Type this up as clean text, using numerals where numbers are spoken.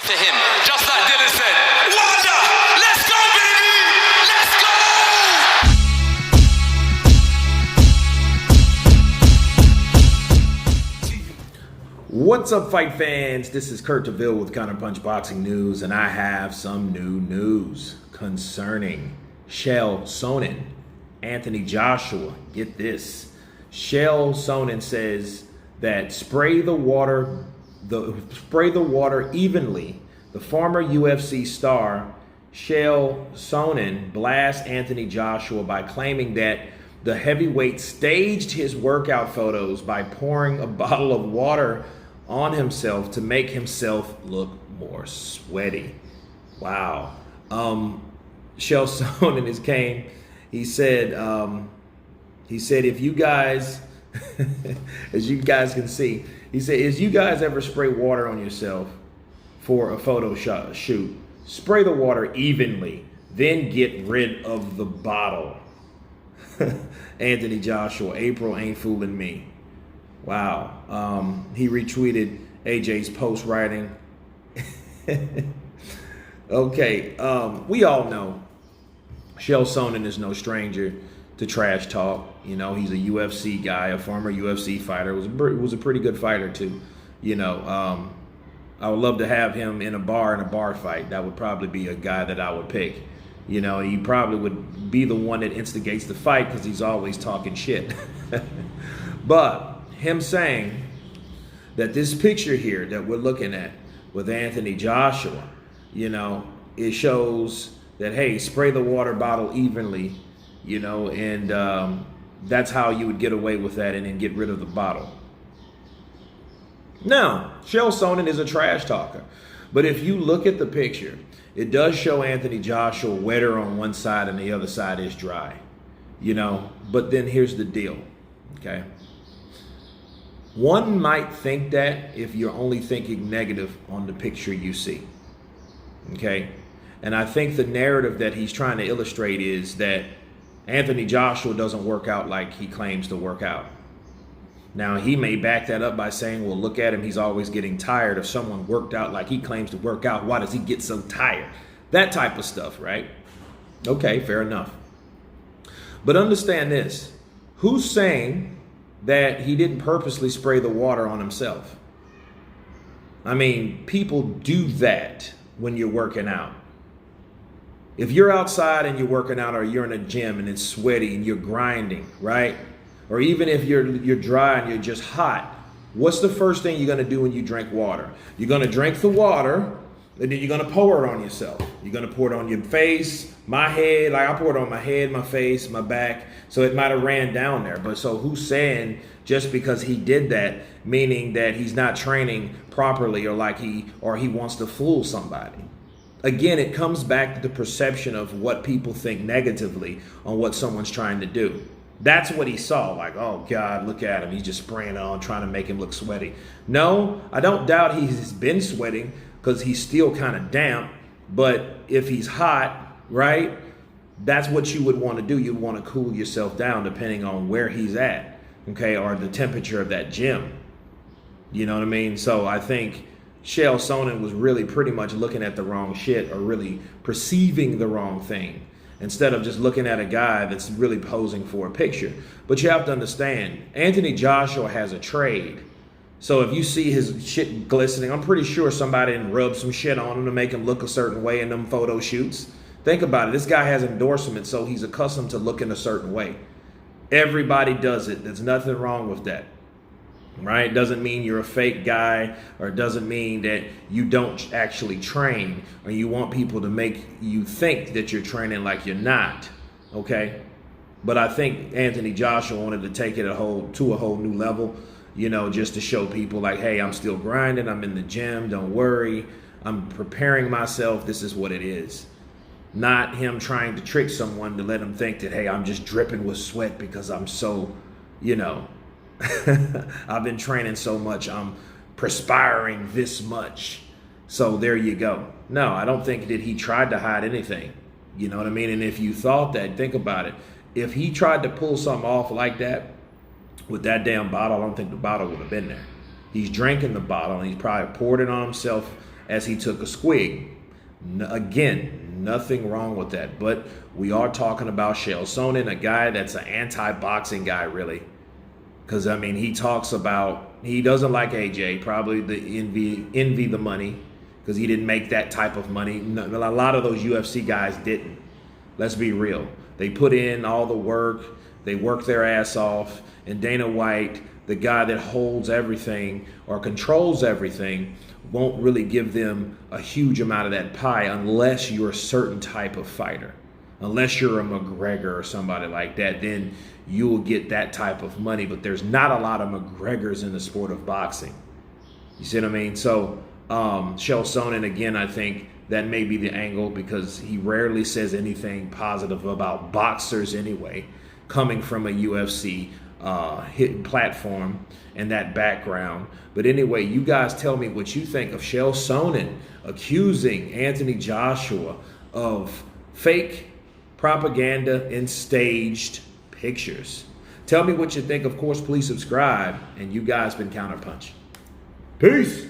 to him. Just like Dylan said, Wanda, let's go, baby! Let's go! What's up, fight fans? This is Kurt DeVille with Counterpunch Boxing News, and I have some new news concerning Cheal Sonnen, Anthony Joshua. Get this. Cheal Sonnen says that spray the water evenly. The former UFC star Cheal Sonnen blasts Anthony Joshua by claiming that the heavyweight staged his workout photos by pouring a bottle of water on himself to make himself look more sweaty. Wow. Cheal Sonnen he said if you guys as you guys can see, he said, as you guys ever spray water on yourself for a photo shoot, spray the water evenly, then get rid of the bottle. Anthony Joshua, April ain't fooling me. Wow. He retweeted AJ's post writing. Okay, we all know Cheal Sonnen is no stranger to trash talk. You know, he's a UFC guy, a former UFC fighter. Was a pretty good fighter too. You know, I would love to have him in a bar fight. That would probably be a guy that I would pick. You know, he probably would be the one that instigates the fight because he's always talking shit. But him saying that this picture here that we're looking at with Anthony Joshua, you know, it shows that, hey, spray the water bottle evenly, you know, and that's how you would get away with that and then get rid of the bottle. Now, Cheal Sonnen is a trash talker, but if you look at the picture, it does show Anthony Joshua wetter on one side and the other side is dry, you know, but then here's the deal, okay? One might think that if you're only thinking negative on the picture you see, okay? And I think the narrative that he's trying to illustrate is that Anthony Joshua doesn't work out like he claims to work out. Now, he may back that up by saying, well, look at him. He's always getting tired. If someone worked out like he claims to work out, why does he get so tired? That type of stuff, right? Okay, fair enough. But understand this. Who's saying that he didn't purposely spray the water on himself? I mean, people do that when you're working out. If you're outside and you're working out, or you're in a gym and it's sweaty and you're grinding, right? Or even if you're dry and you're just hot, what's the first thing you're going to do when you drink water? You're going to drink the water, and then you're going to pour it on yourself. You're going to pour it on your face, my head. Like I poured it on my head, my face, my back. So it might have ran down there. But so who's saying just because he did that, meaning that he's not training properly, or he wants to fool somebody? Again, it comes back to the perception of what people think negatively on what someone's trying to do. That's what he saw. Like, oh God, look at him. He's just spraying it on, trying to make him look sweaty. No, I don't doubt he's been sweating because he's still kind of damp. But if he's hot, right, that's what you would want to do. You'd want to cool yourself down depending on where he's at, okay, or the temperature of that gym. You know what I mean? So I think Cheal Sonnen was really pretty much looking at the wrong shit, or really perceiving the wrong thing, instead of just looking at a guy that's really posing for a picture. But you have to understand, Anthony Joshua has a trade. So if you see his shit glistening, I'm pretty sure somebody didn't rub some shit on him to make him look a certain way in them photo shoots. Think about it. This guy has endorsements, so he's accustomed to looking a certain way. Everybody does it. There's nothing wrong with that. Right? Doesn't mean you're a fake guy, or it doesn't mean that you don't actually train, or you want people to make you think that you're training like you're not. Okay? But I think Anthony Joshua wanted to take it to a whole new level, you know, just to show people like, hey, I'm still grinding. I'm in the gym. Don't worry. I'm preparing myself. This is what it is. Not him trying to trick someone to let him think that, hey, I'm just dripping with sweat because I'm so, you know, I've been training so much, I'm perspiring this much. So there you go. No, I don't think that he tried to hide anything. You know what I mean? And if you thought that, think about it. If he tried to pull something off like that with that damn bottle, I don't think the bottle would have been there. He's drinking the bottle and he's probably poured it on himself as he took a swig. Again, nothing wrong with that. But we are talking about Cheal Sonnen, a guy that's an anti-boxing guy, really. Because, I mean, he talks about, he doesn't like AJ, probably the envy the money, because he didn't make that type of money. A lot of those UFC guys didn't. Let's be real. They put in all the work. They work their ass off. And Dana White, the guy that holds everything or controls everything, won't really give them a huge amount of that pie unless you're a certain type of fighter. Unless you're a McGregor or somebody like that, then you will get that type of money. But there's not a lot of McGregors in the sport of boxing. You see what I mean? So Cheal Sonnen, again, I think that may be the angle, because he rarely says anything positive about boxers anyway, coming from a UFC hit platform and that background. But anyway, you guys tell me what you think of Cheal Sonnen accusing Anthony Joshua of fake propaganda and staged pictures. Tell me what you think. Of course, please subscribe. And you guys been Counterpunch. Peace.